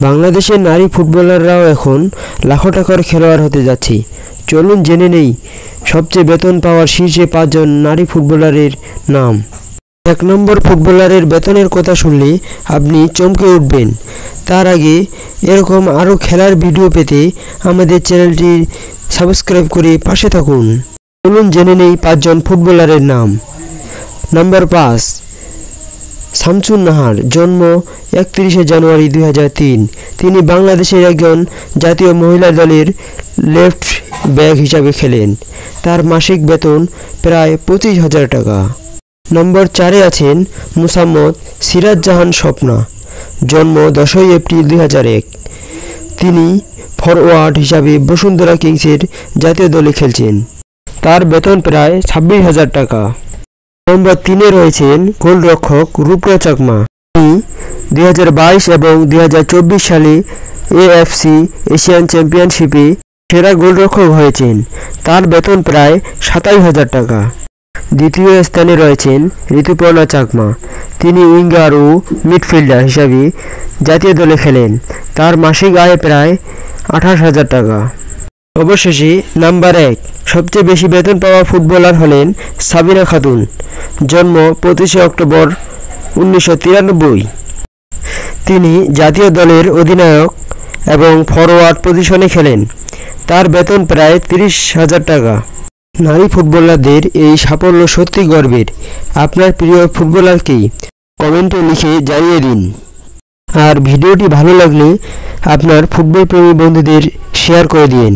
বাংলাদেশের নারী ফুটবলাররাও এখন লাখো টাকার খেলোয়াড় হতে যাচ্ছে। চলুন জেনে নেই সবচেয়ে বেতন পাওয়ার শীর্ষে 5 জন নারী ফুটবলারের নাম। 1 নম্বর ফুটবলারের বেতনের কথা শুনলে আপনি চমকে উঠবেন। তার আগে এরকম আরও খেলার ভিডিও পেতে আমাদের চ্যানেলটি সাবস্ক্রাইব করে পাশে থাকুন। চলুন জেনে নেই 5 জন ফুটবলারের নাম। নাম্বার 5, শামসুন নাহার। জন্ম 31শে জানুয়ারি 2003। তিনি বাংলাদেশের একজন জাতীয় মহিলা দলের লেফট ব্যাক হিসাবে খেলেন। তার মাসিক বেতন প্রায় 25,000 টাকা। নম্বর 4-এ আছেন মুসাম্মদ সিরাজ জাহান স্বপ্না। জন্ম 10ই এপ্রিল 2001। তিনি ফরওয়ার্ড হিসাবে বসুন্ধরা কিংসের জাতীয় দলে খেলছেন। তার বেতন প্রায় 26,000 টাকা। নম্বর 3-এ রয়েছেন গোলরক্ষক রূপরা চাকমা। তিনি 2022 এবং 2024 সালে AFC এশিয়ান চ্যাম্পিয়নশিপে সেরা গোলরক্ষক হয়েছেন। তার বেতন প্রায় 27,000 টাকা। দ্বিতীয় স্থানে রয়েছেন ঋতুপর্ণা চাকমা। তিনি উইঙ্গার ও মিডফিল্ডার হিসাবে জাতীয় দলে খেলেন। তার মাসিক আয় প্রায় 28,000 টাকা। অবশেষে নাম্বার 1, সবচেয়ে বেশি বেতন পাওয়া ফুটবলার হলেন সাবিনা খাতুন। জন্ম 25শে অক্টোবর 1993। তিনি জাতীয় দলের অধিনায়ক এবং ফরওয়ার্ড পজিশনে খেলেন। তার বেতন প্রায় 30,000 টাকা। নারী ফুটবলারদের এই সাফল্য সত্যি গর্বের। আপনার প্রিয় ফুটবলারকে কমেন্টে লিখে জানিয়ে দিন। আর ভিডিওটি ভালো লাগলে আপনার ফুটবল প্রেমী বন্ধুদের শেয়ার করে দিন।